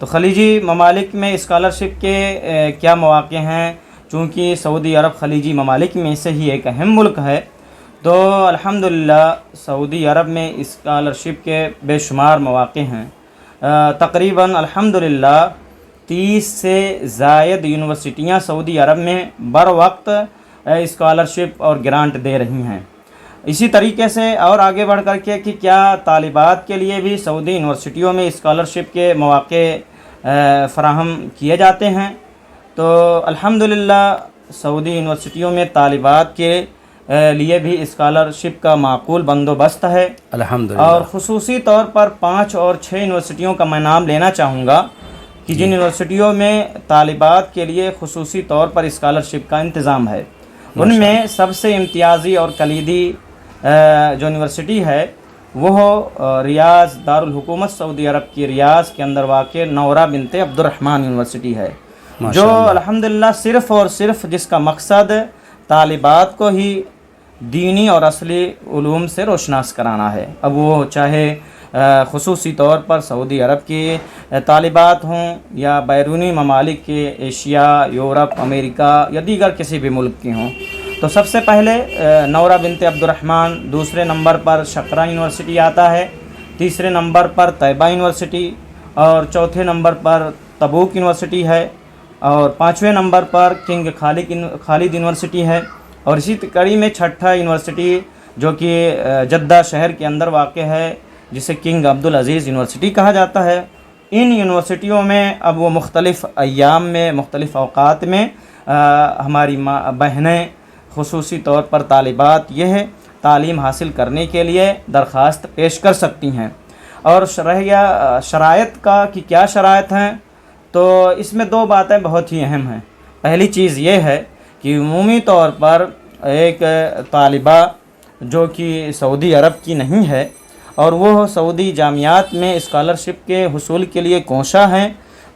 تو خلیجی ممالک میں اسکالرشپ کے کیا مواقع ہیں؟ چونکہ سعودی عرب خلیجی ممالک میں سے ہی ایک اہم ملک ہے، تو الحمدللہ سعودی عرب میں اسکالرشپ کے بے شمار مواقع ہیں۔ تقریباً الحمدللہ 30 سے زائد یونیورسٹیاں سعودی عرب میں بر وقت اسکالرشپ اور گرانٹ دے رہی ہیں۔ اسی طریقے سے اور آگے بڑھ کر کے کہ کیا طالبات کے لیے بھی سعودی یونیورسٹیوں میں اسکالرشپ کے مواقع فراہم کیے جاتے ہیں، تو الحمدللہ سعودی یونیورسٹیوں میں طالبات کے لیے بھی اسکالرشپ کا معقول بندوبست ہے الحمدللہ۔ اور خصوصی طور پر 5 اور 6 یونیورسٹیوں کا میں نام لینا چاہوں گا کہ جن یونیورسٹیوں میں طالبات کے لیے خصوصی طور پر اسکالرشپ کا انتظام ہے۔ ان میں سب سے امتیازی اور کلیدی جو یونیورسٹی ہے وہ ریاض دارالحکومت سعودی عرب کی ریاض کے اندر واقع نورہ بنت عبد الرحمن یونیورسٹی ہے، جو الحمدللہ صرف اور صرف جس کا مقصد طالبات کو ہی دینی اور اصلی علوم سے روشناس کرانا ہے، اب وہ چاہے خصوصی طور پر سعودی عرب کی طالبات ہوں یا بیرونی ممالک کے ایشیا، یورپ، امریکہ یا دیگر کسی بھی ملک کی ہوں۔ تو سب سے پہلے نورہ بنت عبد الرحمن، دوسرے نمبر پر شقرہ یونیورسٹی آتا ہے، تیسرے نمبر پر طیبہ یونیورسٹی اور چوتھے نمبر پر تبوک یونیورسٹی ہے اور 5ویں نمبر پر کنگ خالد یونیورسٹی ہے، اور اسی کڑی میں چھٹا یونیورسٹی جو کہ جدہ شہر کے اندر واقع ہے جسے کنگ عبدالعزیز یونیورسٹی کہا جاتا ہے۔ ان یونیورسٹیوں میں اب وہ مختلف ایام میں مختلف اوقات میں ہماری بہنیں خصوصی طور پر طالبات یہ تعلیم حاصل کرنے کے لیے درخواست پیش کر سکتی ہیں۔ اور رہ گیا شرائط کا کہ کیا شرائط ہیں، تو اس میں 2 باتیں بہت ہی اہم ہیں۔ پہلی چیز یہ ہے کہ عمومی طور پر ایک طالبہ جو کہ سعودی عرب کی نہیں ہے اور وہ سعودی جامعات میں اسکالرشپ کے حصول کے لیے کوشاں ہیں،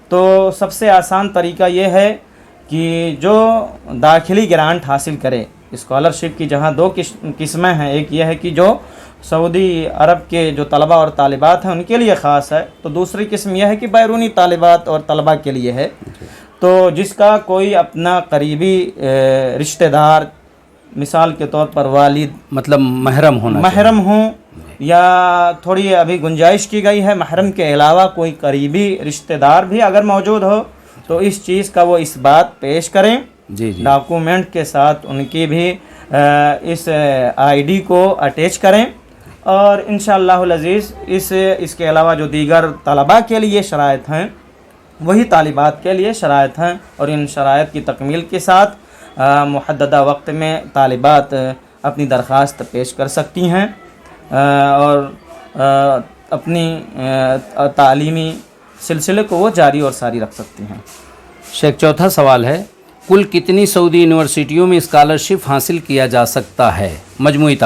تو سب سے آسان طریقہ یہ ہے کہ جو داخلی گرانٹ حاصل کرے اسکالرشپ کی، جہاں 2 قسمیں ہیں، ایک یہ ہے کہ جو سعودی عرب کے جو طلبہ اور طالبات ہیں ان کے لیے خاص ہے، تو دوسری قسم یہ ہے کہ بیرونی طالبات اور طلبہ کے لیے ہے۔ تو جس کا کوئی اپنا قریبی رشتہ دار، مثال کے طور پر والد، مطلب محرم ہوں یا تھوڑی ابھی گنجائش کی گئی ہے محرم کے علاوہ کوئی قریبی رشتہ دار بھی اگر موجود ہو تو اس چیز کا وہ اس بات پیش کریں، ڈاکومنٹ کے ساتھ ان کی بھی اس آئی ڈی کو اٹیچ کریں، اور انشاءاللہ العزیز اس کے علاوہ جو دیگر طلباء کے لیے شرائط ہیں وہی طالبات کے لیے شرائط ہیں، اور ان شرائط کی تکمیل کے ساتھ محددہ وقت میں طالبات اپنی درخواست پیش کر سکتی ہیں اور اپنی تعلیمی سلسلے کو وہ جاری اور ساری رکھ سکتی ہیں۔ شیخ چوتھا سوال ہے، کل کتنی سعودی یونیورسٹیوں میں اسکالرشپ حاصل کیا جا سکتا ہے؟ مجموعی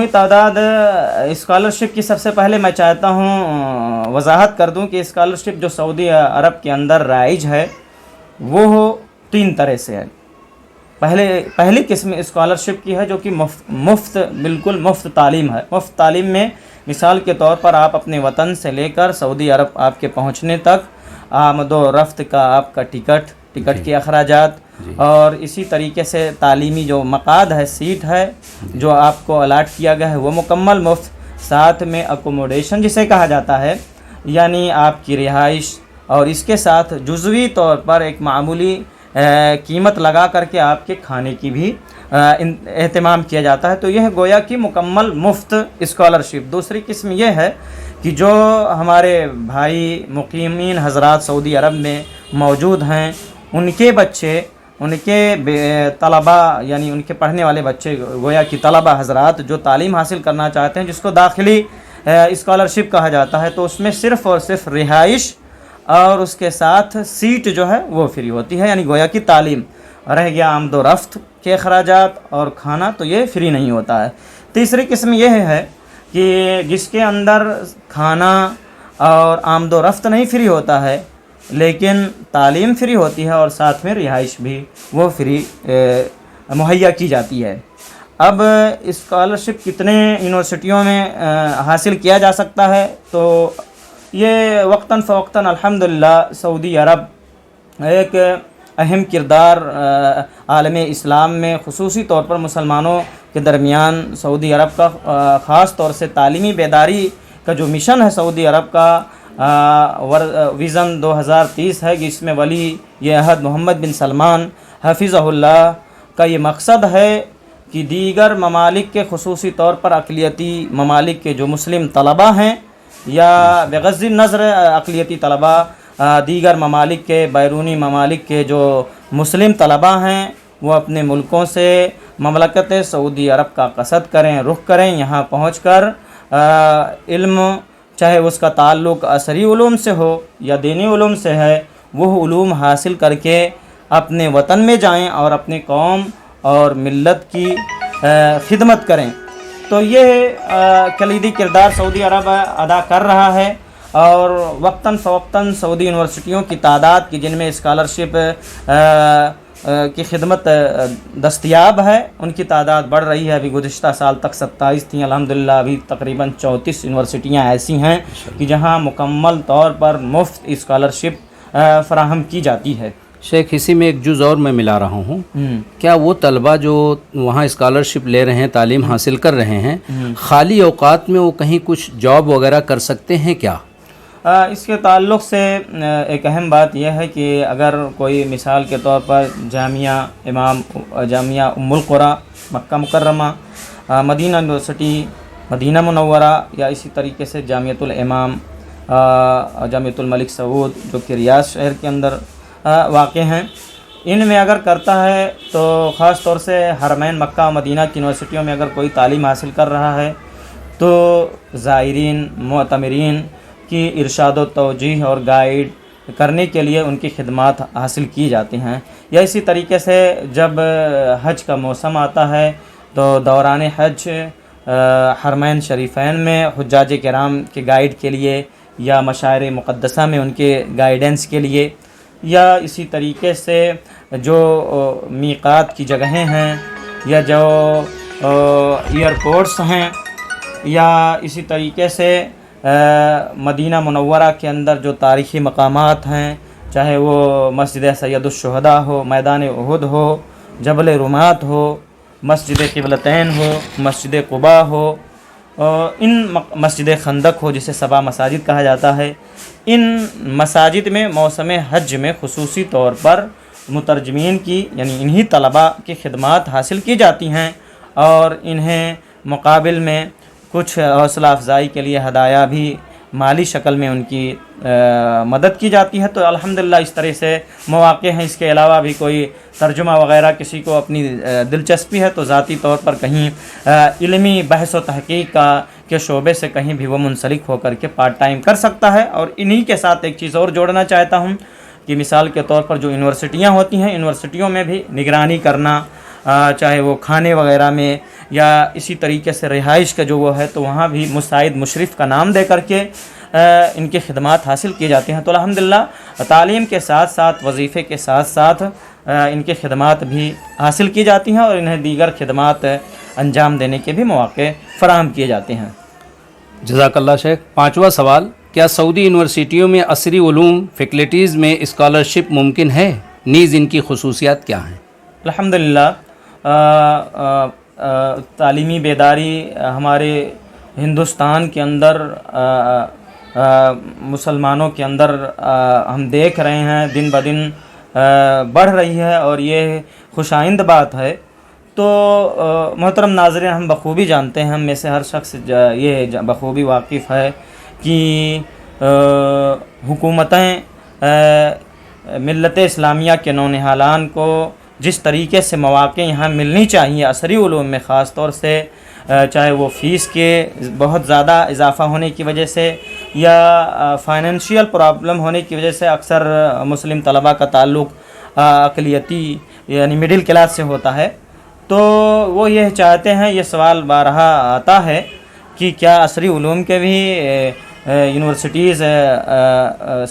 تعداد اسکالرشپ کی سب سے پہلے میں چاہتا ہوں وضاحت کر دوں کہ اسکالرشپ جو سعودی عرب کے اندر رائج ہے وہ 3 طرح سے ہے۔ پہلی قسم اسکالرشپ کی ہے جو کہ بالکل مفت تعلیم ہے۔ مفت تعلیم میں مثال کے طور پر آپ اپنے وطن سے لے کر سعودی عرب آپ کے پہنچنے تک آمد و رفت کا آپ کا ٹکٹ کے اخراجات، اور اسی طریقے سے تعلیمی جو مقعد ہے، سیٹ ہے جو آپ کو الاٹ کیا گیا ہے وہ مکمل مفت، ساتھ میں اکوموڈیشن جسے کہا جاتا ہے یعنی آپ کی رہائش، اور اس کے ساتھ جزوی طور پر ایک معمولی قیمت لگا کر کے آپ کے کھانے کی بھی اہتمام کیا جاتا ہے۔ تو یہ گویا کہ مکمل مفت اسکالرشپ۔ دوسری قسم یہ ہے کہ جو ہمارے بھائی مقیمین حضرات سعودی عرب میں موجود ہیں، ان کے بچے، ان کے طلباء یعنی ان کے پڑھنے والے بچے گویا کہ طلباء حضرات جو تعلیم حاصل کرنا چاہتے ہیں جس کو داخلی اسکالرشپ کہا جاتا ہے، تو اس میں صرف اور صرف رہائش اور اس کے ساتھ سیٹ جو ہے وہ فری ہوتی ہے، یعنی گویا کہ تعلیم رہ گیا، آمد و رفت کے اخراجات اور کھانا تو یہ فری نہیں ہوتا ہے۔ تیسری قسم یہ ہے کہ جس کے اندر کھانا اور آمد و رفت نہیں فری ہوتا ہے لیکن تعلیم فری ہوتی ہے اور ساتھ میں رہائش بھی وہ فری مہیا کی جاتی ہے۔ اب اسکالرشپ کتنے یونیورسٹیوں میں حاصل کیا جا سکتا ہے؟ تو یہ وقتاً فوقتاً الحمدللہ سعودی عرب ایک اہم کردار عالم اسلام میں خصوصی طور پر مسلمانوں کے درمیان سعودی عرب کا خاص طور سے تعلیمی بیداری کا جو مشن ہے سعودی عرب کا ویژن 2030 ہے، جس میں ولی یہ عہد محمد بن سلمان حفظہ اللہ کا یہ مقصد ہے کہ دیگر ممالک کے خصوصی طور پر اقلیتی ممالک کے جو مسلم طلباء ہیں یا بغض النظر اقلیتی طلباء دیگر ممالک کے بیرونی ممالک کے جو مسلم طلباء ہیں وہ اپنے ملکوں سے مملکت سعودی عرب کا قصد کریں، رخ کریں، یہاں پہنچ کر علم چاہے اس کا تعلق عصری علوم سے ہو یا دینی علوم سے ہے، وہ علوم حاصل کر کے اپنے وطن میں جائیں اور اپنی قوم اور ملت کی خدمت کریں۔ تو یہ کلیدی کردار سعودی عرب ادا کر رہا ہے، اور وقتاً فوقتاً سعودی یونیورسٹیوں کی تعداد کی جن میں اسکالرشپ کی خدمت دستیاب ہے ان کی تعداد بڑھ رہی ہے۔ ابھی گزشتہ سال تک 27 تھیں، الحمدللہ ابھی تقریباً 34 یونیورسٹیاں ایسی ہیں کہ جہاں مکمل طور پر مفت اسکالرشپ فراہم کی جاتی ہے۔ شیخ اسی میں ایک جز اور میں ملا رہا ہوں، کیا وہ طلبہ جو وہاں اسکالرشپ لے رہے ہیں، تعلیم حاصل کر رہے ہیں، خالی اوقات میں وہ کہیں کچھ جاب وغیرہ کر سکتے ہیں کیا؟ اس کے تعلق سے ایک اہم بات یہ ہے کہ اگر کوئی مثال کے طور پر جامعہ ام القری مکہ مکرمہ، مدینہ یونیورسٹی مدینہ منورہ، یا اسی طریقے سے جامعۃ الامام، جامعۃ الملک سعود جو کہ ریاض شہر کے اندر واقع ہیں، ان میں اگر کرتا ہے تو خاص طور سے حرمین مکہ و مدینہ کی یونیورسٹیوں میں اگر کوئی تعلیم حاصل کر رہا ہے تو زائرین معتمرین کی ارشاد و توجیہ اور گائیڈ کرنے کے لیے ان کی خدمات حاصل کی جاتی ہیں۔ یا اسی طریقے سے جب حج کا موسم آتا ہے تو دوران حج حرمین شریفین میں حجاج کرام کے گائیڈ کے لیے یا مشاعر مقدسہ میں ان کے گائیڈنس کے لیے، یا اسی طریقے سے جو میقات کی جگہیں ہیں یا جو ایئرپورٹس ہیں، یا اسی طریقے سے مدینہ منورہ کے اندر جو تاریخی مقامات ہیں، چاہے وہ مسجد سید الشہداء ہو، میدان احد ہو، جبل رمات ہو، مسجد قبلتین ہو، مسجد قباء ہو، ان مسجد خندق ہو جسے 7 مساجد کہا جاتا ہے، ان مساجد میں موسم حج میں خصوصی طور پر مترجمین کی یعنی انہی طلباء کی خدمات حاصل کی جاتی ہیں، اور انہیں مقابل میں کچھ حوصلہ افزائی کے لیے ہدایہ بھی مالی شکل میں ان کی مدد کی جاتی ہے۔ تو الحمدللہ اس طرح سے مواقع ہیں۔ اس کے علاوہ بھی کوئی ترجمہ وغیرہ کسی کو اپنی دلچسپی ہے تو ذاتی طور پر کہیں علمی بحث و تحقیق کے شعبے سے کہیں بھی وہ منسلک ہو کر کے پارٹ ٹائم کر سکتا ہے۔ اور انہی کے ساتھ ایک چیز اور جوڑنا چاہتا ہوں کہ مثال کے طور پر جو یونیورسٹیاں ہوتی ہیں، یونیورسٹیوں میں بھی نگرانی کرنا، چاہے وہ کھانے وغیرہ میں یا اسی طریقے سے رہائش کا جو وہ ہے، تو وہاں بھی مساعد مشرف کا نام دے کر کے ان کی خدمات حاصل کی جاتی ہیں۔ تو الحمدللہ تعلیم کے ساتھ ساتھ وظیفے کے ساتھ ساتھ ان کی خدمات بھی حاصل کی جاتی ہیں، اور انہیں دیگر خدمات انجام دینے کے بھی مواقع فراہم کیے جاتے ہیں۔ جزاک اللہ شیخ۔ 5واں سوال، کیا سعودی یونیورسٹیوں میں عصری علوم فیکلٹیز میں اسکالرشپ ممکن ہے؟ نیز ان کی خصوصیات کیا ہیں؟ الحمدللہ تعلیمی بیداری ہمارے ہندوستان کے اندر مسلمانوں کے اندر ہم دیکھ رہے ہیں دن بدن بڑھ رہی ہے، اور یہ خوش آئند بات ہے۔ تو محترم ناظرین، ہم بخوبی جانتے ہیں، ہم میں سے ہر شخص یہ بخوبی واقف ہے کہ حکومتیں ملت اسلامیہ کے نونہالان کو جس طریقے سے مواقع یہاں ملنی چاہیے عصری علوم میں، خاص طور سے چاہے وہ فیس کے بہت زیادہ اضافہ ہونے کی وجہ سے یا فائنینشیل پرابلم ہونے کی وجہ سے، اکثر مسلم طلباء کا تعلق اقلیتی یعنی مڈل کلاس سے ہوتا ہے، تو وہ یہ چاہتے ہیں، یہ سوال بارہا آتا ہے کہ کیا عصری علوم کے بھی یونیورسٹیز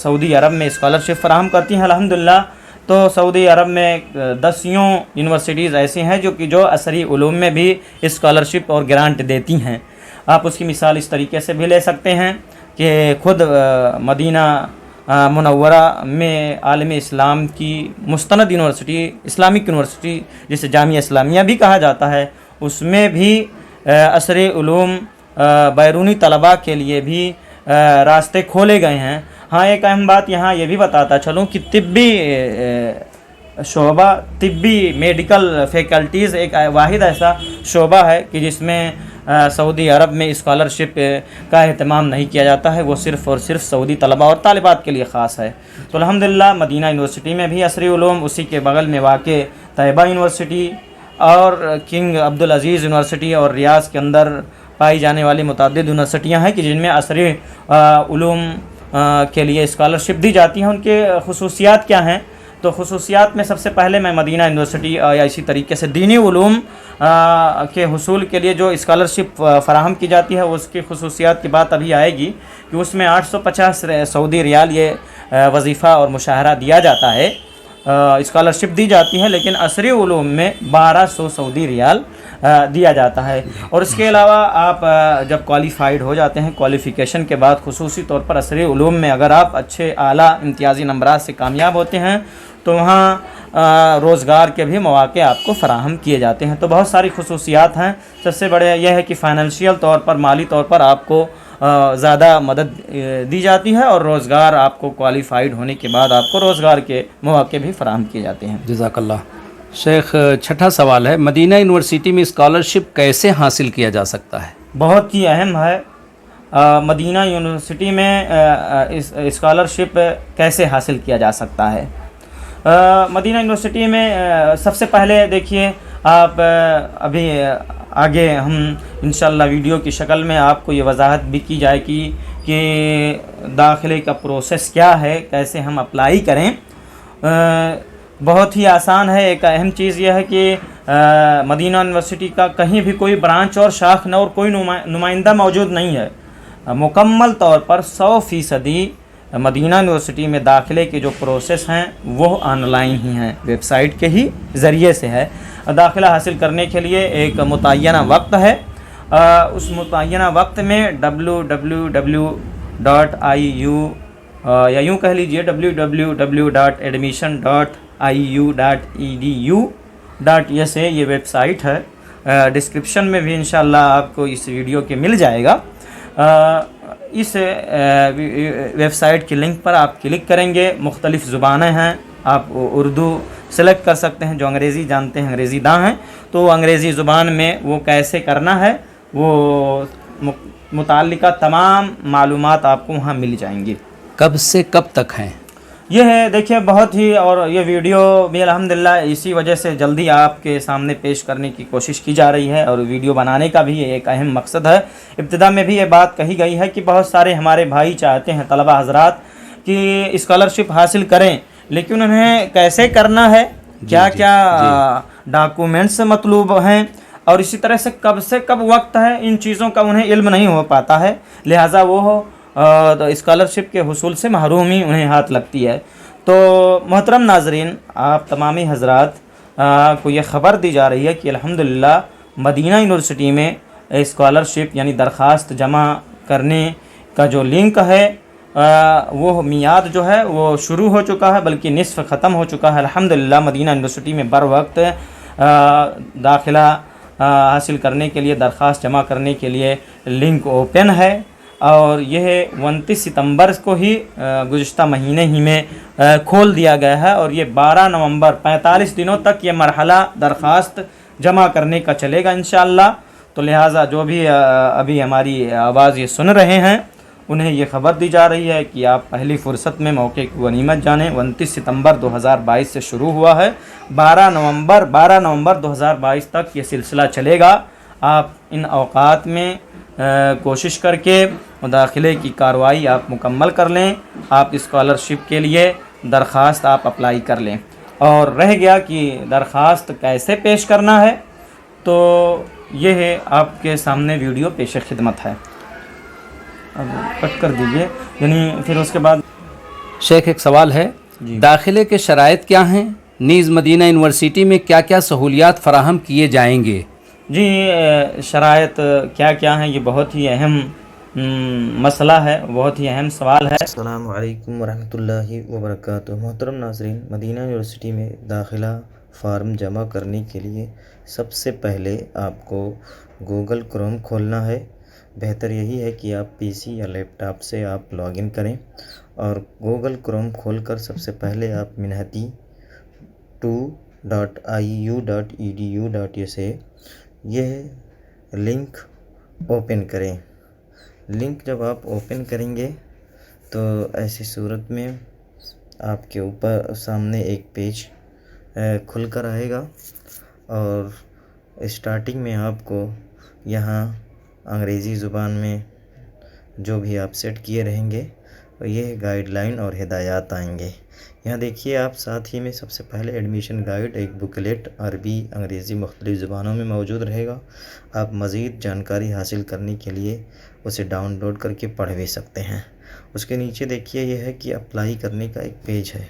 سعودی عرب میں اسکالرشپ فراہم کرتی ہیں؟ الحمدللہ تو سعودی عرب میں 10 یونیورسٹیز ایسی ہیں جو عصری علوم میں بھی اسکالرشپ اور گرانٹ دیتی ہیں۔ آپ اس کی مثال اس طریقے سے بھی لے سکتے ہیں کہ خود مدینہ منورہ میں عالم اسلام کی مستند یونیورسٹی، اسلامک یونیورسٹی جسے جامعہ اسلامیہ بھی کہا جاتا ہے، اس میں بھی عصری علوم بیرونی طلباء کے لیے بھی راستے کھولے گئے ہیں۔ ہاں ایک اہم بات یہاں یہ بھی بتاتا چلوں کہ طبی شعبہ، طبی میڈیکل فیکلٹیز ایک واحد ایسا شعبہ ہے کہ جس میں سعودی عرب میں اسکالرشپ کا اہتمام نہیں کیا جاتا ہے، وہ صرف اور صرف سعودی طلباء اور طالبات کے لیے خاص ہے۔ تو الحمدللہ مدینہ یونیورسٹی میں بھی عصری علوم، اسی کے بغل میں واقع طیبہ یونیورسٹی اور کنگ عبدالعزیز یونیورسٹی اور ریاض کے اندر پائی جانے والی متعدد یونیورسٹیاں ہیں کہ جن میں عصری علوم کے لیے اسکالرشپ دی جاتی ہیں۔ ان کے خصوصیات کیا ہیں؟ تو خصوصیات میں سب سے پہلے میں مدینہ یونیورسٹی یا اسی طریقے سے دینی علوم کے حصول کے لیے جو اسکالرشپ فراہم کی جاتی ہے اس کی خصوصیات کی بات ابھی آئے گی کہ اس میں 850 سعودی ریال یہ وظیفہ اور مشاہرہ دیا جاتا ہے، اسکالرشپ دی جاتی ہے، لیکن عصری علوم میں 1200 سعودی ریال دیا جاتا ہے۔ اور اس کے علاوہ آپ جب کوالیفائڈ ہو جاتے ہیں، کوالیفیکیشن کے بعد خصوصی طور پر عصری علوم میں اگر آپ اچھے اعلیٰ امتیازی نمبرات سے کامیاب ہوتے ہیں تو وہاں روزگار کے بھی مواقع آپ کو فراہم کیے جاتے ہیں۔ تو بہت ساری خصوصیات ہیں۔ سب سے بڑے یہ ہے کہ فائنینشیل طور پر، مالی طور پر آپ کو زیادہ مدد دی جاتی ہے، اور روزگار آپ کو کوالیفائڈ ہونے کے بعد آپ کو روزگار کے مواقع بھی فراہم کیے جاتے ہیں۔ جزاک اللہ۔ شیخ چھٹا سوال ہے، مدینہ یونیورسٹی میں اسکالرشپ کیسے حاصل کیا جا سکتا ہے؟ بہت ہی اہم ہے، مدینہ یونیورسٹی میں اسکالرشپ کیسے حاصل کیا جا سکتا ہے۔ مدینہ یونیورسٹی میں سب سے پہلے دیکھیے آپ، ابھی آگے ہم انشاءاللہ ویڈیو کی شکل میں آپ کو یہ وضاحت بھی کی جائے گی کہ داخلے کا پروسیس کیا ہے، کیسے ہم اپلائی کریں۔ بہت ہی آسان ہے۔ ایک اہم چیز یہ ہے کہ مدینہ یونیورسٹی کا کہیں بھی کوئی برانچ اور شاخ نہ اور کوئی نمائندہ موجود نہیں ہے۔ مکمل طور پر 100% مدینہ یونیورسٹی میں داخلے کے جو پروسیس ہیں وہ آن لائن ہی ہیں، ویب سائٹ کے ہی ذریعے سے ہے۔ داخلہ حاصل کرنے کے لیے ایک متعینہ وقت ہے، اس متعینہ وقت میں www.iu یا یوں کہہ لیجئے www.admission.iu.edu.sa یہ ویب سائٹ ہے۔ ڈسکرپشن میں بھی انشاءاللہ آپ کو اس ویڈیو کے مل جائے گا۔ اس ویب سائٹ کی لنک پر آپ کلک کریں گے، مختلف زبانیں ہیں، آپ اردو سلیکٹ کر سکتے ہیں، جو انگریزی جانتے ہیں، انگریزی داں ہیں تو انگریزی زبان میں وہ کیسے کرنا ہے، وہ متعلقہ تمام معلومات آپ کو وہاں مل جائیں گی۔ کب سے کب تک ہیں؟ یہ ہے دیکھیے بہت ہی، اور یہ ویڈیو بھی الحمدللہ اسی وجہ سے جلدی آپ کے سامنے پیش کرنے کی کوشش کی جا رہی ہے، اور ویڈیو بنانے کا بھی ایک اہم مقصد ہے۔ ابتدا میں بھی یہ بات کہی گئی ہے کہ بہت سارے ہمارے بھائی چاہتے ہیں، طلبہ حضرات، کہ اسکالرشپ حاصل کریں، لیکن انہیں کیسے کرنا ہے، کیا کیا ڈاکومنٹس مطلوب ہیں، اور اسی طرح سے کب وقت ہے، ان چیزوں کا انہیں علم نہیں ہو پاتا ہے، لہٰذا وہ اسکالرشپ کے حصول سے محرومی انہیں ہاتھ لگتی ہے۔ تو محترم ناظرین، آپ تمامی حضرات کو یہ خبر دی جا رہی ہے کہ الحمدللہ مدینہ یونیورسٹی میں اسکالرشپ یعنی درخواست جمع کرنے کا جو لنک ہے وہ میعاد جو ہے وہ شروع ہو چکا ہے، بلکہ نصف ختم ہو چکا ہے۔ الحمدللہ مدینہ یونیورسٹی میں بر وقت داخلہ حاصل کرنے کے لیے، درخواست جمع کرنے کے لیے لنک اوپن ہے، اور یہ 29 ستمبر کو ہی گزشتہ مہینے ہی میں کھول دیا گیا ہے، اور یہ 12 نومبر 45 دنوں تک یہ مرحلہ درخواست جمع کرنے کا چلے گا انشاءاللہ۔ تو لہٰذا جو بھی ابھی ہماری آواز یہ سن رہے ہیں انہیں یہ خبر دی جا رہی ہے کہ آپ پہلی فرصت میں موقع کی غنیمت جانیں۔ 29 ستمبر 2022 سے شروع ہوا ہے، 12 نومبر 2022 تک یہ سلسلہ چلے گا۔ آپ ان اوقات میں کوشش کر کے داخلے کی کارروائی آپ مکمل کر لیں، آپ اسکالرشپ کے لیے درخواست آپ اپلائی کر لیں۔ اور رہ گیا کہ درخواست کیسے پیش کرنا ہے، تو یہ ہے آپ کے سامنے ویڈیو پیش خدمت ہے۔ اب کٹ کر دیجئے، یعنی پھر اس کے بعد شیخ ایک سوال ہے، داخلے کے شرائط کیا ہیں؟ نیز مدینہ یونیورسٹی میں کیا کیا سہولیات فراہم کیے جائیں گے؟ جی، شرائط کیا کیا ہیں، یہ بہت ہی اہم مسئلہ ہے، بہت ہی اہم سوال ہے۔ السلام علیکم ورحمۃ اللہ وبرکاتہ۔ محترم ناظرین، مدینہ یونیورسٹی میں داخلہ فارم جمع کرنے کے لیے سب سے پہلے آپ کو گوگل کروم کھولنا ہے۔ بہتر یہی ہے کہ آپ پی سی یا لیپ ٹاپ سے آپ لاگ ان کریں اور گوگل کروم کھول کر سب سے پہلے آپ منہتی 2.iu.edu.sa یہ لنک اوپن کریں۔ لنک جب آپ اوپن کریں گے تو ایسی صورت میں آپ کے اوپر سامنے ایک پیج کھل کر آئے گا اور اسٹارٹنگ میں آپ کو یہاں انگریزی زبان میں جو بھی آپ سیٹ کیے رہیں گے یہ گائیڈ لائن اور ہدایات آئیں گے۔ یہاں دیکھیے آپ ساتھ ہی میں سب سے پہلے ایڈمیشن گائیڈ ایک بکلیٹ عربی انگریزی مختلف زبانوں میں موجود رہے گا۔ آپ مزید جانکاری حاصل کرنے کے لیے اسے ڈاؤن لوڈ کر کے پڑھ بھی سکتے ہیں۔ اس کے نیچے دیکھیے یہ ہے کہ اپلائی کرنے کا ایک پیج ہے۔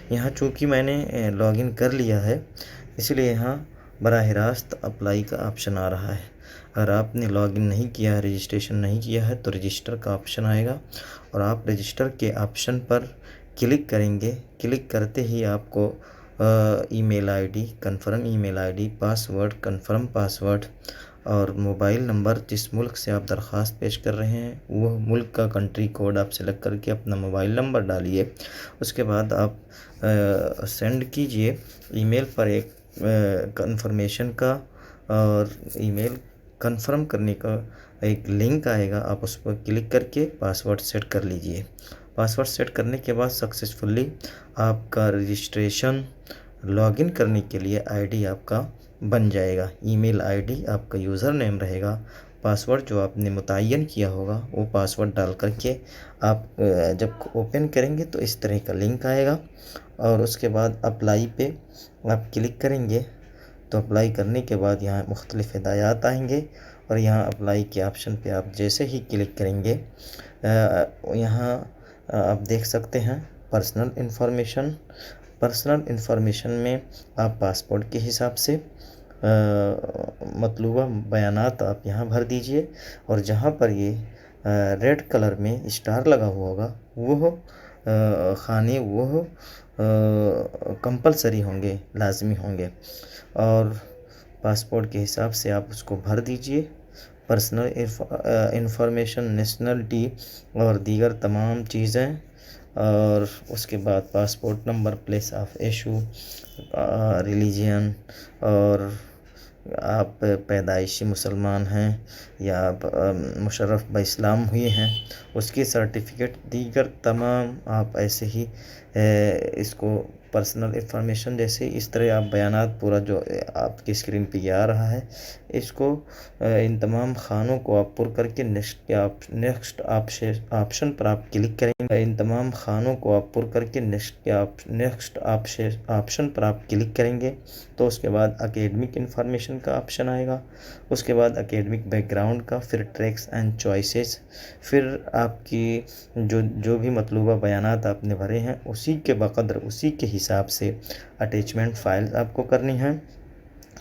یہاں چونکہ میں نے لاگ ان کر لیا ہے اس لیے یہاں براہ راست اپلائی کا آپشن آ رہا ہے۔ اگر آپ نے لاگ ان نہیں کیا ہے، رجسٹریشن نہیں کیا ہے تو رجسٹر کا آپشن آئے گا اور آپ رجسٹر کے آپشن پر کلک کریں گے۔ کلک کرتے ہی آپ کو email I D, confirm email I D, password, confirm password اور موبائل نمبر جس ملک سے آپ درخواست پیش کر رہے ہیں وہ ملک کا کنٹری کوڈ آپ سلیکٹ کر کے اپنا موبائل نمبر ڈالیے۔ اس کے بعد آپ سینڈ کیجئے ای میل پر ایک کنفرمیشن کا اور ای میل کنفرم کرنے کا ایک لنک آئے گا، آپ اس پر کلک کر کے پاسورڈ سیٹ کر لیجئے۔ پاسورڈ سیٹ کرنے کے بعد سکسیسفلی آپ کا رجسٹریشن لاگ ان کرنے کے لیے آئی ڈی آپ کا بن جائے گا۔ ای میل آئی ڈی آپ کا یوزر نیم رہے گا، پاسورڈ جو آپ نے متعین کیا ہوگا وہ پاسورڈ ڈال کر کے آپ جب اوپن کریں گے تو اس طرح کا لنک آئے گا اور اس کے بعد اپلائی پہ آپ کلک کریں گے تو اپلائی کرنے کے بعد یہاں مختلف ہدایات آئیں گے اور یہاں اپلائی کے آپشن پہ آپ جیسے ہی کلک کریں گے یہاں آپ دیکھ سکتے ہیں پرسنل انفارمیشن۔ پرسنل انفارمیشن میں آپ پاسپورٹ کے حساب سے مطلوبہ بیانات آپ یہاں بھر دیجئے اور جہاں پر یہ ریڈ کلر میں اسٹار لگا ہوا ہوگا وہ خانے وہ کمپلسری ہوں گے، لازمی ہوں گے اور پاسپورٹ کے حساب سے آپ اس کو بھر دیجئے۔ پرسنل انفارمیشن، نیشنلٹی اور دیگر تمام چیزیں اور اس کے بعد passport number, place of issue, religion اور آپ پیدائشی مسلمان ہیں یا آپ مشرف باسلام ہوئے ہیں اس کی سرٹیفکیٹ، دیگر تمام آپ ایسے ہی اس کو پرسنل انفارمیشن جیسے اس طرح آپ بیانات پورا جو آپ کی اسکرین پہ یہ آ رہا ہے اس کو ان تمام خانوں کو آپ پر کر کے نیکسٹ آپشن پر آپ کلک کریں گے۔ ان تمام خانوں کو آپ پر کر کے نیکسٹ آپشن پر آپ کلک کریں گے تو اس کے بعد اکیڈمک انفارمیشن کا آپشن آئے گا، اس کے بعد اکیڈمک بیک گراؤنڈ کا، پھر ٹریکس اینڈ چوائسیز، پھر آپ کی جو بھی مطلوبہ بیانات آپ نے بھرے ہیں اسی کے بقدر اسی کے حساب سے اٹیچمنٹ فائل آپ کو کرنی ہیں۔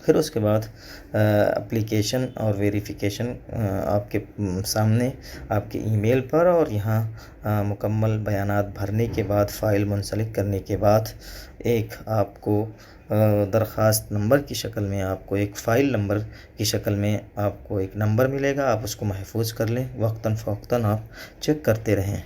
پھر اس کے بعد اپلیکیشن اور ویریفیکیشن آپ کے سامنے آپ کے ای میل پر اور یہاں مکمل بیانات بھرنے کے بعد فائل منسلک کرنے کے بعد ایک آپ کو درخواست نمبر کی شکل میں آپ کو ایک فائل نمبر کی شکل میں آپ کو ایک نمبر ملے گا، آپ اس کو محفوظ کر لیں، وقتاً فوقتاً آپ چیک کرتے رہیں۔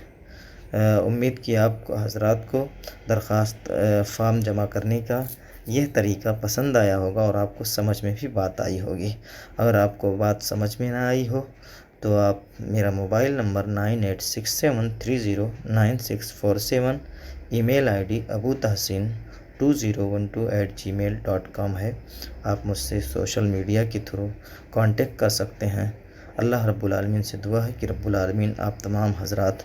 امید کی آپ کو حضرات کو درخواست فارم جمع کرنے کا یہ طریقہ پسند آیا ہوگا اور آپ کو سمجھ میں بھی بات آئی ہوگی۔ اگر آپ کو بات سمجھ میں نہ آئی ہو تو آپ میرا mobile number 9867309647، email I D abutahsin2012@gmail.com ہے۔ آپ مجھ سے سوشل میڈیا کے تھرو کانٹیکٹ کر سکتے ہیں۔ اللہ رب العالمین سے دعا ہے کہ رب العالمین آپ تمام حضرات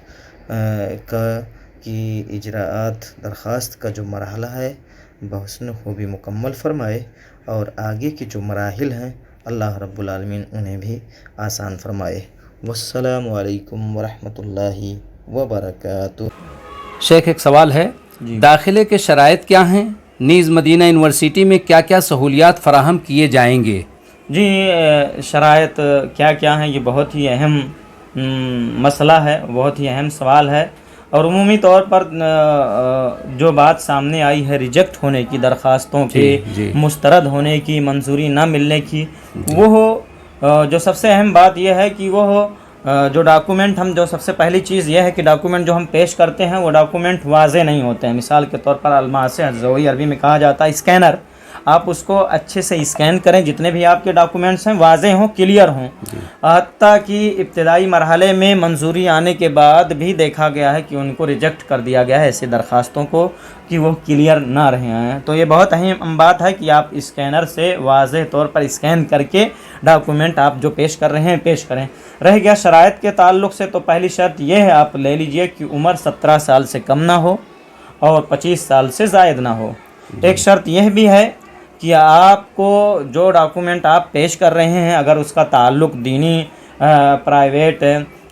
کی اجراءات درخواست کا جو مرحلہ ہے بحسن خوبی مکمل فرمائے اور آگے کی جو مراحل ہیں اللہ رب العالمین انہیں بھی آسان فرمائے۔ والسلام علیکم ورحمۃ اللہ وبرکاتہ۔ شیخ ایک سوال ہے، داخلے کے شرائط کیا ہیں؟ نیز مدینہ یونیورسٹی میں کیا کیا سہولیات فراہم کیے جائیں گے؟ جی شرائط کیا کیا ہیں یہ بہت ہی اہم مسئلہ ہے, بہت ہی اہم سوال ہے. اور عمومی طور پر جو بات سامنے آئی ہے ریجیکٹ ہونے کی, درخواستوں کے مسترد ہونے کی, منظوری نہ ملنے کی, وہ جو سب سے اہم بات یہ ہے کہ وہ جو ڈاکومنٹ ہم, جو سب سے پہلی چیز یہ ہے کہ ڈاکومنٹ جو ہم پیش کرتے ہیں وہ ڈاکومنٹ واضح نہیں ہوتے ہیں. مثال کے طور پر الماس الضوئی, عربی میں کہا جاتا ہے اسکینر, آپ اس کو اچھے سے اسکین کریں, جتنے بھی آپ کے ڈاکومنٹس ہیں واضح ہوں, کلیئر ہوں. حتیٰ کہ ابتدائی مرحلے میں منظوری آنے کے بعد بھی دیکھا گیا ہے کہ ان کو ریجیکٹ کر دیا گیا ہے ایسے درخواستوں کو کہ وہ کلیئر نہ رہے ہیں. تو یہ بہت اہم بات ہے کہ آپ اسکینر سے واضح طور پر اسکین کر کے ڈاکومنٹ آپ جو پیش کر رہے ہیں پیش کریں. رہ گیا شرائط کے تعلق سے, تو پہلی شرط یہ ہے, آپ لے لیجئے کہ عمر 17 سال سے کم نہ ہو اور 25 سال سے زائد نہ ہو. ایک شرط یہ بھی ہے کہ آپ کو جو ڈاکومنٹ آپ پیش کر رہے ہیں اگر اس کا تعلق دینی پرائیویٹ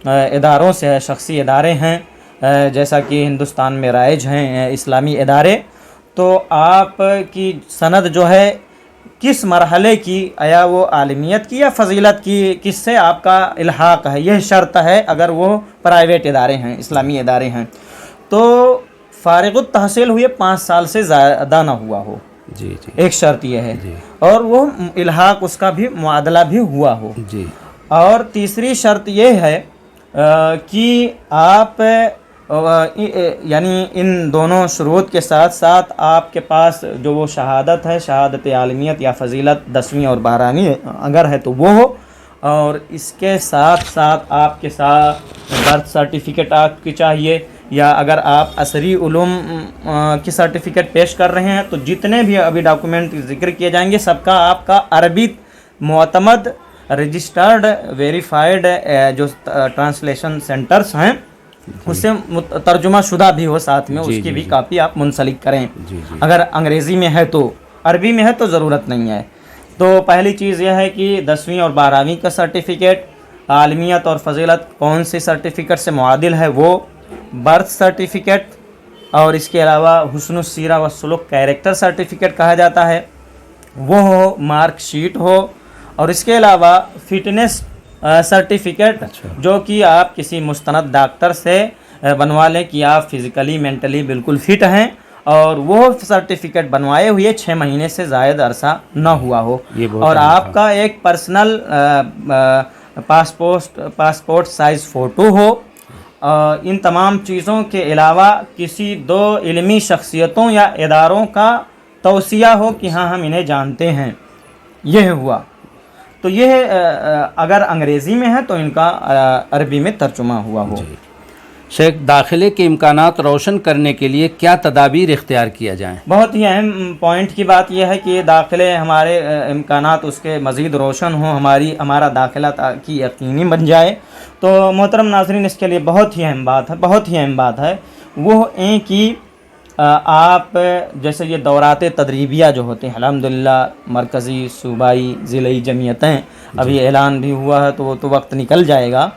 اداروں سے ہے, شخصی ادارے ہیں جیسا کہ ہندوستان میں رائج ہیں اسلامی ادارے, تو آپ کی سند جو ہے کس مرحلے کی, آیا وہ عالمیت کی یا فضیلت کی, کس سے آپ کا الحاق ہے, یہ شرط ہے. اگر وہ پرائیویٹ ادارے ہیں, اسلامی ادارے ہیں, تو فارغ التحصیل ہوئے 5 سال سے زیادہ نہ ہوا ہو. جی جی, ایک شرط یہ ہے. اور وہ الحاق اس کا بھی معادلہ بھی ہوا ہو. جی. اور تیسری شرط یہ ہے کہ آپ یعنی ان دونوں شروط کے ساتھ ساتھ آپ کے پاس جو وہ شہادت ہے, شہادت عالمیت یا فضیلت 10ویں اور 12ویں اگر ہے تو وہ ہو, اور اس کے ساتھ ساتھ آپ کے ساتھ برتھ سرٹیفکیٹ آپ کی چاہیے, یا اگر آپ عصری علوم کی سرٹیفکیٹ پیش کر رہے ہیں تو جتنے بھی ابھی ڈاکومنٹ ذکر کیے جائیں گے سب کا آپ کا عربی معتمد رجسٹرڈ ویریفائڈ جو ٹرانسلیشن سینٹرز ہیں اس سے ترجمہ شدہ بھی ہو ساتھ میں, اس کی بھی کاپی آپ منسلک کریں. اگر انگریزی میں ہے تو, عربی میں ہے تو ضرورت نہیں ہے. تو پہلی چیز یہ ہے کہ 10ویں اور 12ویں کا سرٹیفکیٹ, عالمیت اور فضیلت کون سی سرٹیفکیٹ سے معادل ہے وہ, برتھ سرٹیفکیٹ, اور اس کے علاوہ حسن السیرہ و سلوک کیریکٹر سرٹیفکیٹ کہا جاتا ہے وہ ہو, مارک شیٹ ہو, اور اس کے علاوہ فٹنس سرٹیفکیٹ جو کہ آپ کسی مستند ڈاکٹر سے بنوا لیں کہ آپ فزیکلی مینٹلی بالکل فٹ ہیں, اور وہ سرٹیفکیٹ بنوائے ہوئے 6 مہینے سے زائد عرصہ نہ ہوا ہو, اور آپ کا ایک پرسنل پاسپورٹ سائز فوٹو ہو. ان تمام چیزوں کے علاوہ کسی 2 علمی شخصیتوں یا اداروں کا توصیہ ہو کہ ہاں ہم انہیں جانتے ہیں. یہ ہوا. تو یہ اگر انگریزی میں ہے تو ان کا عربی میں ترجمہ ہوا ہو. شیخ, داخلے کے امکانات روشن کرنے کے لیے کیا تدابیر اختیار کیا جائیں؟ بہت ہی اہم پوائنٹ کی بات یہ ہے کہ داخلے ہمارے امکانات اس کے مزید روشن ہوں, ہمارا داخلہ کی یقینی بن جائے. تو محترم ناظرین, اس کے لیے بہت ہی اہم بات ہے وہ ہیں کہ آپ جیسے یہ دورات تدریبیہ جو ہوتے ہیں, الحمدللہ مرکزی صوبائی ضلعی جمعیتیں, ابھی اعلان بھی ہوا ہے تو وہ تو وقت نکل جائے گا,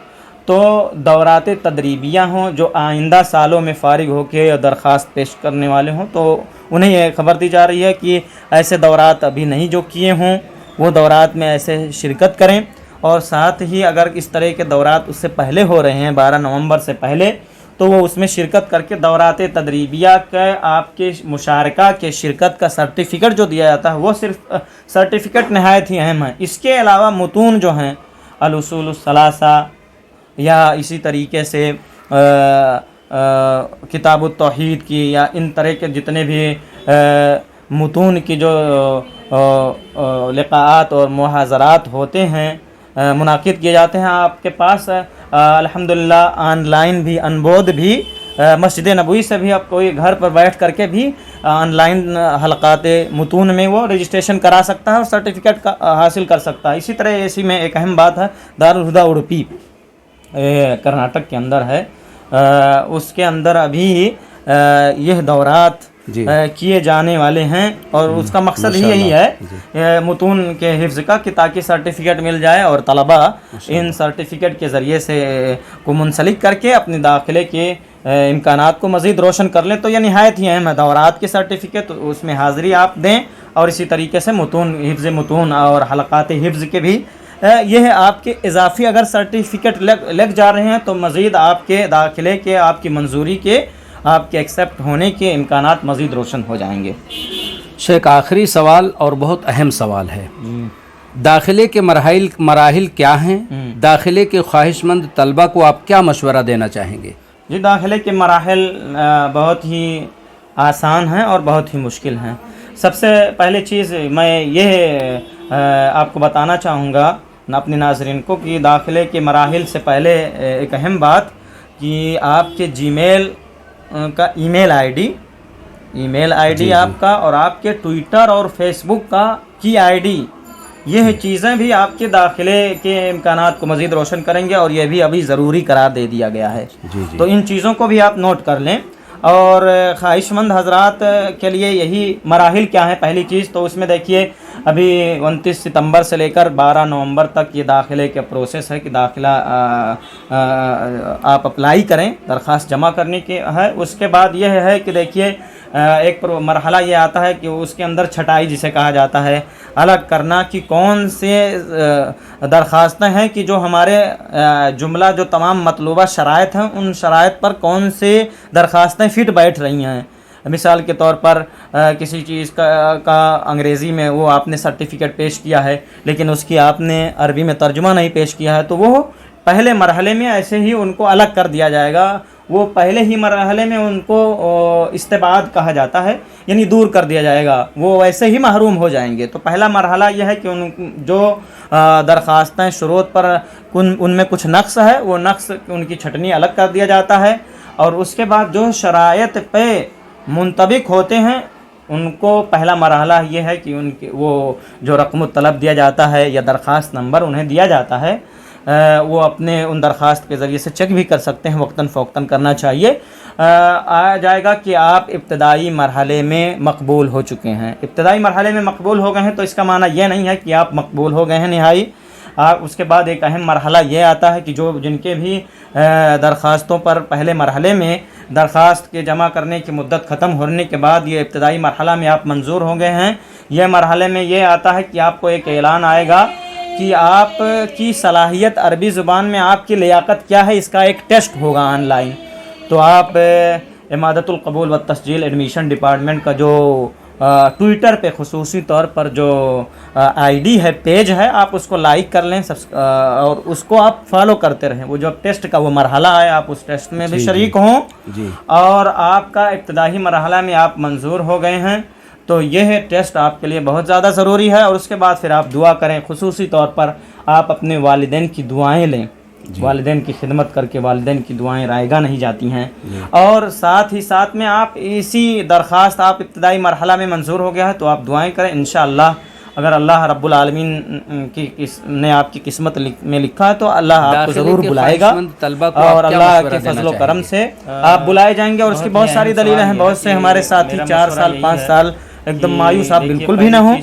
تو دورات تدریبیہ ہوں جو آئندہ سالوں میں فارغ ہو کے درخواست پیش کرنے والے ہوں, تو انہیں یہ خبر دی جا رہی ہے کہ ایسے دورات ابھی نہیں جو کیے ہوں وہ دورات میں ایسے شرکت کریں. اور ساتھ ہی اگر اس طرح کے دورات اس سے پہلے ہو رہے ہیں 12 نومبر سے پہلے, تو وہ اس میں شرکت کر کے دورات تدریبیہ کا آپ کے مشارکہ کے شرکت کا سرٹیفکیٹ جو دیا جاتا ہے وہ صرف سرٹیفکیٹ نہایت ہی اہم ہے. اس کے علاوہ متون جو ہیں الاصول الثلاثہ یا اسی طریقے سے کتاب التوحید کی یا ان طرح کے جتنے بھی متون کی جو لقاءات اور محاضرات ہوتے ہیں منعقد کیے جاتے ہیں آپ کے پاس الحمدللہ آن لائن بھی انبودھ بھی مسجد نبوی سے بھی آپ کوئی گھر پر بیٹھ کر کے بھی آن لائن حلقات متون میں وہ رجسٹریشن کرا سکتا ہے اور سرٹیفکیٹ حاصل کر سکتا ہے. اسی طرح اسی میں ایک اہم بات ہے دارالہدیٰ اڑپی کرناٹک کے اندر ہے, اس کے اندر ابھی یہ دورات کیے جانے والے ہیں اور اس کا مقصد ہی یہی ہے متون کے حفظ کا کہ تاکہ سرٹیفکیٹ مل جائے اور طلبہ ان سرٹیفکیٹ کے ذریعے سے کو منسلک کر کے اپنے داخلے کے امکانات کو مزید روشن کر لیں. تو یہ نہایت ہی اہم ہے دورات کے سرٹیفکیٹ, اس میں حاضری آپ دیں اور اسی طریقے سے متون حفظ متون اور حلقات حفظ کے بھی یہ ہے آپ کے اضافی اگر سرٹیفکیٹ لگ جا رہے ہیں تو مزید آپ کے داخلے کے، آپ کی منظوری کے، آپ کے ایکسیپٹ ہونے کے امکانات مزید روشن ہو جائیں گے۔ شیخ آخری سوال اور بہت اہم سوال ہے، داخلے کے مراحل کیا ہیں؟ داخلے کے خواہش مند طلبہ کو آپ کیا مشورہ دینا چاہیں گے؟ جی داخلے کے مراحل بہت ہی آسان ہیں اور بہت ہی مشکل ہیں۔ سب سے پہلی چیز میں یہ آپ کو بتانا چاہوں گا اپنے ناظرین کو کہ داخلے کے مراحل سے پہلے ایک اہم بات کہ آپ کے جی میل کا ای میل آئی ڈی آپ کا، اور آپ کے ٹویٹر اور فیس بک کا کی آئی ڈی، یہ چیزیں بھی آپ کے داخلے کے امکانات کو مزید روشن کریں گے، اور یہ بھی ابھی ضروری قرار دے دیا گیا ہے۔ تو ان چیزوں کو بھی آپ نوٹ کر لیں۔ اور خواہش مند حضرات کے لیے یہی مراحل کیا ہیں، پہلی چیز تو اس میں دیکھیے ابھی 29 ستمبر سے لے کر 12 نومبر تک یہ داخلے کا پروسیس ہے کہ داخلہ آپ اپلائی کریں، درخواست جمع کرنے کی ہے۔ اس کے بعد یہ ہے کہ دیکھیے ایک مرحلہ یہ آتا ہے کہ اس کے اندر چھٹائی جسے کہا جاتا ہے، الگ کرنا کہ کون سے درخواستیں ہیں کہ جو ہمارے جملہ جو تمام مطلوبہ شرائط ہیں ان شرائط پر کون سے درخواستیں فٹ بیٹھ رہی ہیں۔ مثال کے طور پر کسی چیز کا انگریزی میں وہ آپ نے سرٹیفکیٹ پیش کیا ہے لیکن اس کی آپ نے عربی میں ترجمہ نہیں پیش کیا ہے، تو وہ پہلے مرحلے میں ایسے ہی ان کو الگ کر دیا جائے گا، وہ پہلے ہی مرحلے میں ان کو استبعاد کہا جاتا ہے، یعنی دور کر دیا جائے گا، وہ ویسے ہی محروم ہو جائیں گے۔ تو پہلا مرحلہ یہ ہے کہ ان جو درخواستیں شروط پر ان میں کچھ نقص ہے، وہ نقص ان کی چھٹنی الگ کر دیا جاتا ہے، اور اس کے بعد جو شرائط پہ منطبق ہوتے ہیں ان کو پہلا مرحلہ یہ ہے کہ ان کے وہ جو رقم الطلب دیا جاتا ہے یا درخواست نمبر انہیں دیا جاتا ہے، وہ اپنے ان درخواست کے ذریعے سے چیک بھی کر سکتے ہیں، وقتاً فوقتاً کرنا چاہیے۔ آیا جائے گا کہ آپ ابتدائی مرحلے میں مقبول ہو چکے ہیں۔ ابتدائی مرحلے میں مقبول ہو گئے ہیں تو اس کا معنی یہ نہیں ہے کہ آپ مقبول ہو گئے ہیں نہائی۔ اس کے بعد ایک اہم مرحلہ یہ آتا ہے کہ جن کے بھی درخواستوں پر پہلے مرحلے میں درخواست کے جمع کرنے کی مدت ختم ہونے کے بعد یہ ابتدائی مرحلہ میں آپ منظور ہو گئے ہیں، یہ مرحلے میں یہ آتا ہے کہ آپ کو ایک اعلان آئے گا کہ آپ کی صلاحیت عربی زبان میں آپ کی لیاقت کیا ہے، اس کا ایک ٹیسٹ ہوگا آن لائن۔ تو آپ امادۃ القبول والتسجیل ایڈمیشن ڈپارٹمنٹ کا جو ٹویٹر پہ خصوصی طور پر جو آئی ڈی ہے، پیج ہے، آپ اس کو لائک کر لیں اور اس کو آپ فالو کرتے رہیں۔ وہ جو ٹیسٹ کا وہ مرحلہ ہے آپ اس ٹیسٹ میں بھی شریک ہوں، اور آپ کا ابتدائی مرحلہ میں آپ منظور ہو گئے ہیں تو یہ ٹیسٹ آپ کے لیے بہت زیادہ ضروری ہے۔ اور اس کے بعد پھر آپ دعا کریں، خصوصی طور پر آپ اپنے والدین کی دعائیں لیں، والدین کی خدمت کر کے والدین کی دعائیں رائے گاہ نہیں جاتی ہیں۔ اور ساتھ ہی ساتھ میں آپ اسی درخواست آپ ابتدائی مرحلہ میں منظور ہو گیا ہے تو آپ دعائیں کریں، انشاءاللہ اگر اللہ رب العالمین نے آپ کی قسمت میں لکھا ہے تو اللہ آپ کو ضرور بلائے گا، اور اللہ کے فضل و کرم سے آپ بلائے جائیں گے۔ اور اس کی بہت ساری دلیلیں ہیں، بہت سے ہمارے ساتھی 4 سال 5 سال ایک دم مایوس آپ بالکل بھی نہ ہوں،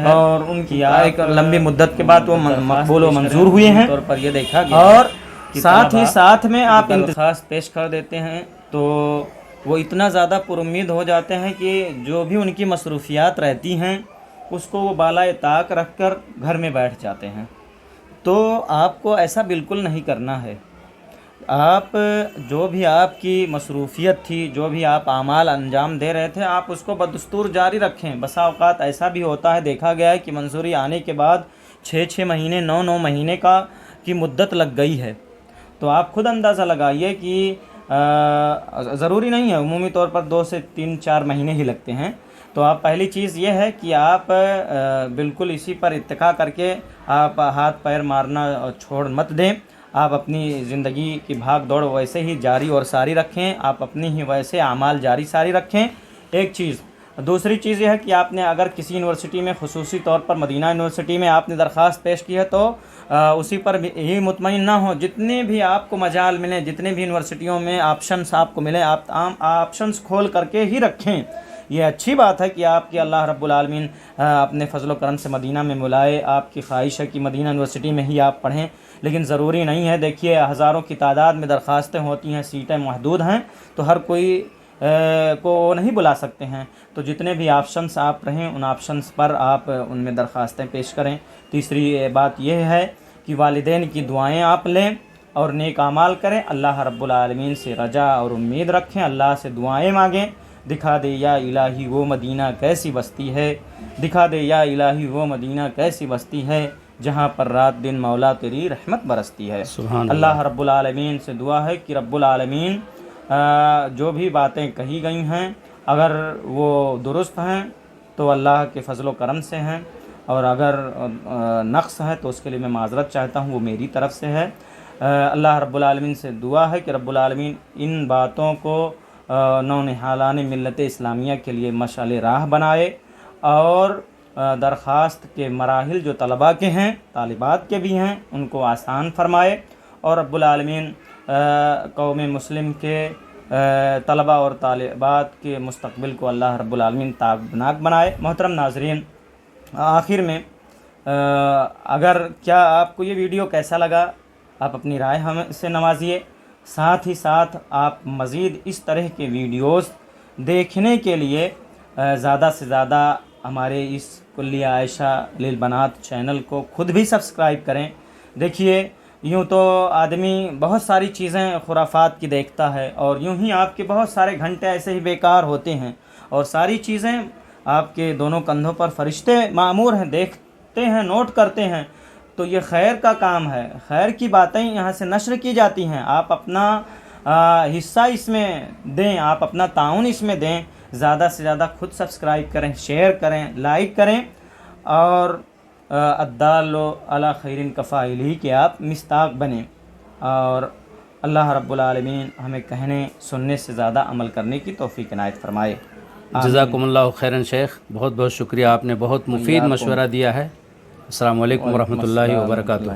اور ان کی ایک لمبی مدت کے بعد وہ مقبول و منظور ہوئے ہیں، یہ دیکھا گیا۔ اور ساتھ ہی ساتھ میں آپ درخواست پیش کر دیتے ہیں تو وہ اتنا زیادہ پر امید ہو جاتے ہیں کہ جو بھی ان کی مصروفیات رہتی ہیں اس کو وہ بالائے طاق رکھ کر گھر میں بیٹھ جاتے ہیں۔ تو آپ کو ایسا بالکل نہیں کرنا ہے۔ آپ جو بھی آپ کی مصروفیت تھی، جو بھی آپ اعمال انجام دے رہے تھے، آپ اس کو بدستور جاری رکھیں۔ بسا اوقات ایسا بھی ہوتا ہے، دیکھا گیا ہے کہ منظوری آنے کے بعد 6 مہینے 9 مہینے کی مدت لگ گئی ہے۔ تو آپ خود اندازہ لگائیے کہ ضروری نہیں ہے، عمومی طور پر 2 سے 3-4 مہینے ہی لگتے ہیں۔ تو آپ پہلی چیز یہ ہے کہ آپ بالکل اسی پر اتکا کر کے آپ ہاتھ پیر مارنا چھوڑ مت دیں، آپ اپنی زندگی کی بھاگ دوڑ ویسے ہی جاری اور ساری رکھیں، آپ اپنی ہی ویسے اعمال جاری ساری رکھیں، ایک چیز۔ دوسری چیز یہ ہے کہ آپ نے اگر کسی یونیورسٹی میں، خصوصی طور پر مدینہ یونیورسٹی میں آپ نے درخواست پیش کی ہے تو اسی پر بھی یہی مطمئن نہ ہو، جتنے بھی آپ کو مجال ملیں، جتنے بھی یونیورسٹیوں میں آپشنس آپ کو ملیں، آپ عام آپشنس کھول کر کے ہی رکھیں۔ یہ اچھی بات ہے کہ آپ کی اللہ رب العالمین اپنے فضل و کرم سے مدینہ میں ملائے، آپ کی خواہش ہے کہ مدینہ یونیورسٹی میں ہی آپ پڑھیں، لیکن ضروری نہیں ہے۔ دیکھیے ہزاروں کی تعداد میں درخواستیں ہوتی ہیں، سیٹیں محدود ہیں، تو ہر کوئی کو نہیں بلا سکتے ہیں۔ تو جتنے بھی آپشنس آپ رہیں ان آپشنس پر آپ ان میں درخواستیں پیش کریں۔ تیسری بات یہ ہے کہ والدین کی دعائیں آپ لیں اور نیک اعمال کریں، اللہ رب العالمین سے رجا اور امید رکھیں، اللہ سے دعائیں مانگیں، دکھا دے یا الہی وہ مدینہ کیسی بستی ہے، دکھا دے یا الہی وہ مدینہ کیسی بستی ہے جہاں پر رات دن مولا تیری رحمت برستی ہے۔ سبحان اللہ رب العالمین سے دعا ہے کہ رب العالمین جو بھی باتیں کہی گئی ہیں اگر وہ درست ہیں تو اللہ کے فضل و کرم سے ہیں، اور اگر نقص ہے تو اس کے لیے میں معذرت چاہتا ہوں، وہ میری طرف سے ہے۔ اللہ رب العالمین سے دعا ہے کہ رب العالمین ان باتوں کو نونہالان ملت اسلامیہ کے لیے مشعل راہ بنائے، اور درخواست کے مراحل جو طلباء کے ہیں، طالبات کے بھی ہیں، ان کو آسان فرمائے، اور رب العالمین قوم مسلم کے طلباء اور طالبات کے مستقبل کو اللہ رب العالمین تابناک بنائے۔ محترم ناظرین، آخر میں اگر کیا آپ کو یہ ویڈیو کیسا لگا، آپ اپنی رائے ہم سے نوازیے، ساتھ ہی ساتھ آپ مزید اس طرح کے ویڈیوز دیکھنے کے لیے زیادہ سے زیادہ ہمارے اس کلیہ عائشہ للبنات چینل کو خود بھی سبسکرائب کریں۔ دیکھیے، یوں تو آدمی بہت ساری چیزیں خرافات کی دیکھتا ہے، اور یوں ہی آپ کے بہت سارے گھنٹے ایسے ہی بیکار ہوتے ہیں، اور ساری چیزیں آپ کے دونوں کندھوں پر فرشتے مامور ہیں، دیکھتے ہیں، نوٹ کرتے ہیں۔ تو یہ خیر کا کام ہے، خیر کی باتیں یہاں سے نشر کی جاتی ہیں، آپ اپنا حصہ اس میں دیں، آپ اپنا تعاون اس میں دیں، زیادہ سے زیادہ خود سبسکرائب کریں، شیئر کریں، لائک کریں، اور الدال علی خیر کفاعلہ کے آپ مصداق بنیں، اور اللہ رب العالمین ہمیں کہنے سننے سے زیادہ عمل کرنے کی توفیق عنایت فرمائے۔ جزاکم اللہ خیراً شیخ، بہت بہت شکریہ، آپ نے بہت مفید مشورہ دیا ہے۔ السلام علیکم ورحمۃ اللہ وبرکاتہ۔